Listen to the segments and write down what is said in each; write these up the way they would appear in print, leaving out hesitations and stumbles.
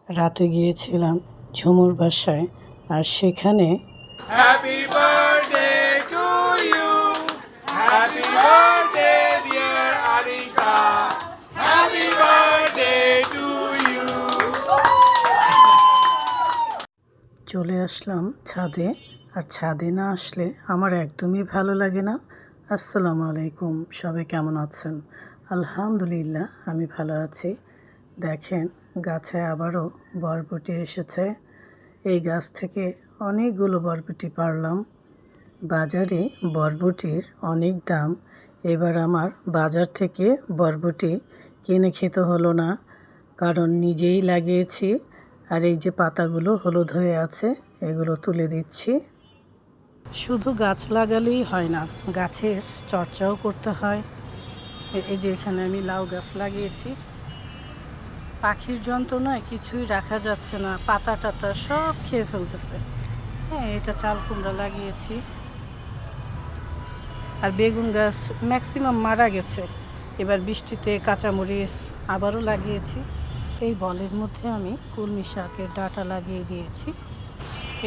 রাতে গিয়েছিলাম ঝুমুর বাসায়, আর সেখানে happy birthday to you, happy birthday dear Arika, happy birthday to you. চলে আসলাম ছাদে। আর ছাদে না আসলে আমার একদমই ভালো লাগে না। আসসালামু আলাইকুম, সবাই কেমন আছেন? আলহামদুলিল্লাহ, আমি ভালো আছি। দেখেন, গাছে আবারও বরবটি এসেছে। এই গাছ থেকে অনেকগুলো বরবটি পারলাম। বাজারে বরবটির অনেক দাম। এবার আমার বাজার থেকে বরবটি কিনে খেতে হলো না, কারণ নিজেই লাগিয়েছি। আর এই যে পাতাগুলো হলুদ হয়ে আছে, এগুলো তুলে দিচ্ছি। শুধু গাছ লাগালেই হয় না, গাছের চর্চাও করতে হয়। এই যে এখানে আমি লাউ গাছ লাগিয়েছি। পাখির যন্ত্রণায় কিছুই রাখা যাচ্ছে না, পাতা টাতা সব খেয়ে ফেলতেছে। হ্যাঁ, এটা চাল কুমড়া লাগিয়েছি। আর বেগুন গাছ ম্যাক্সিমাম মারা গেছে। এবার বৃষ্টিতে কাঁচামরিচ আবারও লাগিয়েছি। এই বলের মধ্যে আমি কলমি শাকের ডাঁটা লাগিয়ে দিয়েছি।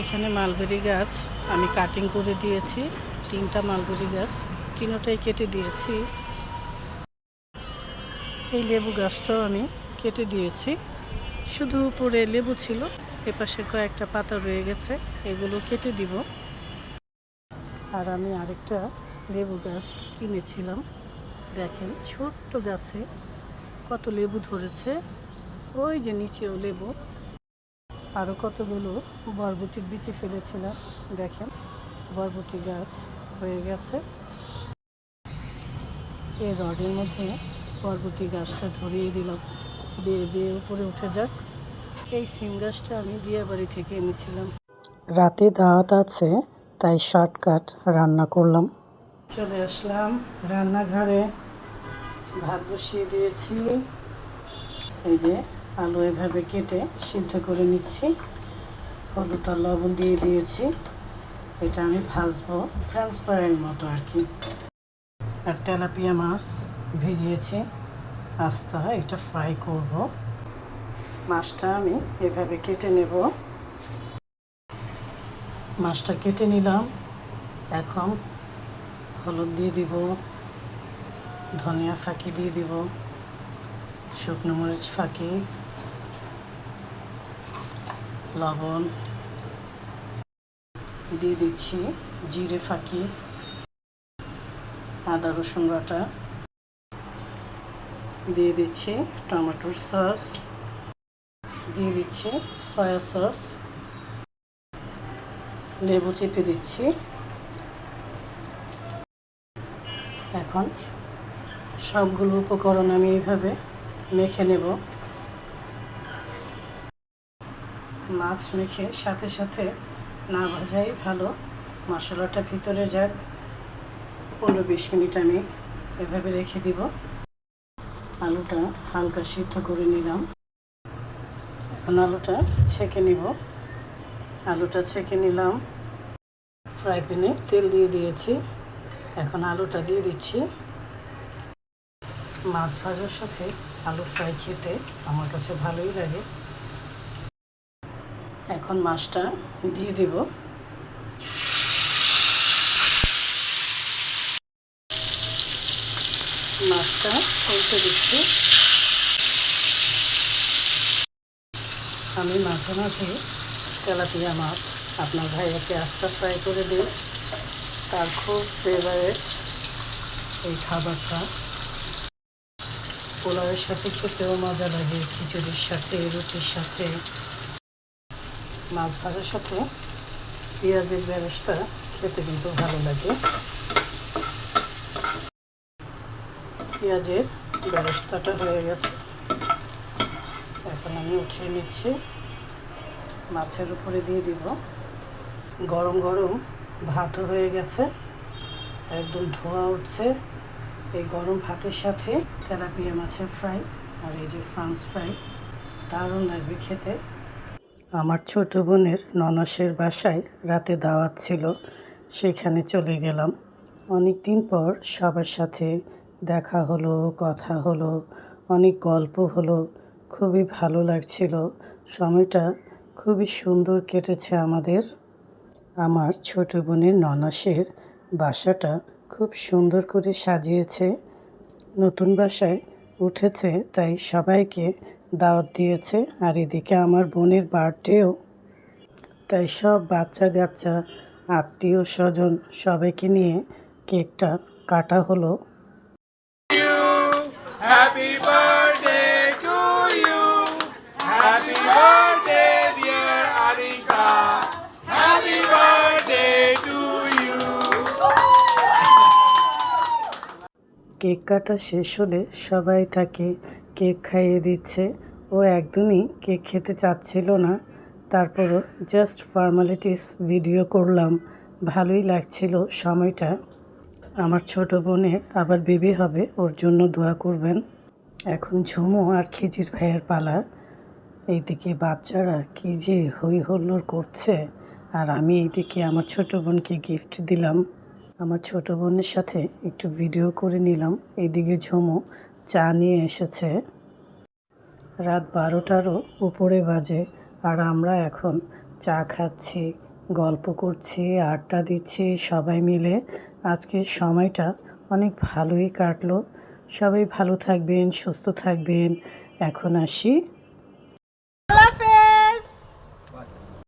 এখানে মালবেরি গাছ আমি কাটিং করে দিয়েছি। 3টা মালবেরি গাছ, তিনটাই কেটে দিয়েছি। এই লেবু গাছটাও আমি কেটে দিয়েছি। শুধু উপরে লেবু ছিল, এপাশে কয়েকটা পাতা রয়ে গেছে, এগুলো কেটে দিব। আর আমি আরেকটা লেবু গাছ কিনেছিলাম। দেখেন, ছোট্ট গাছে কত লেবু ধরেছে। ওই যে নিচেও লেবু। আরও কতগুলো বরবটির বিচি ফেলেছিলাম। দেখেন, বরবটি গাছ হয়ে গেছে। এই রডের মধ্যে বরবটি গাছটা ধরিয়ে দিলাম, বেয়ে বেয়ে উপরে উঠে যাক। এই সিম গাছটা আমি বিয়েবাড়ি থেকে এনেছিলাম। রাতে দাওয়াত আছে, তাই শর্টকাট রান্না করলাম। চলে আসলাম রান্নাঘরে, ভাত বসিয়ে দিয়েছি। এই যে আলু এভাবে কেটে সিদ্ধ করে নিচ্ছি, হলুদ আর লবণ দিয়ে দিয়েছি। এটা আমি ভাজবো ফ্রেঞ্চ ফ্রাইয়ের মতো আর কি। আর তেলাপিয়া মাছ ভিজিয়েছি আস্তা, এটা ফ্রাই করব। মাছটা আমি এভাবে কেটে নেব। মাছটা কেটে নিলাম। এখন হলুদ দিয়ে দিব, ধনিয়া ফাঁকি দিয়ে দিব, শুকনো মরিচ ফাঁকি, লবণ দিয়ে দিচ্ছি, জিরে ফাঁকি, আদা রসুন বাটা দিয়ে দিচ্ছি, টমেটোর সস দিয়ে দিচ্ছি, সয়া সস, লেবু চেপে দিচ্ছি। এখন সবগুলো উপকরণ আমি এইভাবে মেখে নেব। মাছ মেখে সাথে সাথে না ভাজাই ভালো, মশলাটা ভিতরে যাক। 15-20 মিনিট আমি এভাবে রেখে দিব। আলুটা হালকা সিদ্ধ করে নিলাম। এখন আলুটা ছেঁকে নিব। আলুটা ছেঁকে নিলাম। ফ্রাই প্যানে তেল দিয়ে দিয়েছি। এখন আলুটা দিয়ে দিচ্ছি। মাছ ভাজার সাথে আলু ফ্রাই খেতে আমার কাছে ভালোই লাগে। এখন মাছটা দিয়ে দেব। মাছটা উল্টে দিচ্ছি। আমি মাঝে মাঝে তেলাপিয়া মাছ আপনার ভাইয়াকে আস্তা ফ্রাই করে দিই। তার খুব ফেভারিট এই খাবারটা। পোলাওয়ের সাথে খেতেও মজা লাগে, খিচুড়ির সাথে, রুটির সাথে। মাছ ভাজার সাথে পেঁয়াজের বেরেস্তা খেতে কিন্তু ভালো লাগে। পেঁয়াজের বেরেস্তাটা হয়ে গেছে, এখন আমি উঠিয়ে নিচ্ছি। মাছের উপরে দিয়ে দিব। গরম গরম ভাতও হয়ে গেছে, একদম ধোয়া উঠছে। এই গরম ভাতের সাথে তেলাপিয়া মাছের ফ্রাই আর এই যে ফ্রান্স ফ্রাই দারুণ লাগবে খেতে। আমার ছোট বোনের ননসের বাসায় রাতে দাওয়াত ছিল, সেখানে চলে গেলাম। অনেক দিন পর সবার সাথে দেখা হলো, কথা হলো, অনেক গল্প হলো। খুবই ভালো লাগছিল। সময়টা খুবই সুন্দর কেটেছে আমাদের। আমার ছোট বোনের ননাসের বাসাটা খুব সুন্দর করে সাজিয়েছে। নতুন বাসায় উঠেছে, তাই সবাইকে দাওয়াত দিয়েছে। আর এদিকে আমার বোনের বার্থডেও, তাই সব বাচ্চা কাচ্চা, আত্মীয় স্বজন সবাইকে নিয়ে কেকটা কাটা হলো। Happy birthday to you. Happy birthday, dear Anika. Happy birthday to you. Cake কাটা শেষ হলে সবাই তাকে কেক খাইয়ে দিচ্ছে। ও একদমই কেক খেতে চাচ্ছিল না, তারপরও জাস্ট ফর্মালিটিস ভিডিও করলাম। ভালোই লাগছিল সময়টা। আমার ছোট বোনের আবার বেবি হবে, ওর জন্য দোয়া করবেন। এখন ঝুমু আর খিজির ভাইয়ের পালা। এইদিকে বাচ্চারা কী যে হই হল্লোড় করছে, আর আমি এইদিকে আমার ছোট বোনকে গিফট দিলাম। আমার ছোট বোনের সাথে একটু ভিডিও করে নিলাম। এইদিকে ঝুমু চা নিয়ে এসেছে। রাত 12টারও উপরে বাজে, আর আমরা এখন চা খাচ্ছি, গল্প করছি, আড্ডা দিচ্ছি সবাই মিলে। আজকের সময়টা অনেক ভালোই কাটলো। সবাই ভালো থাকবেন, সুস্থ থাকবেন। এখন আসি।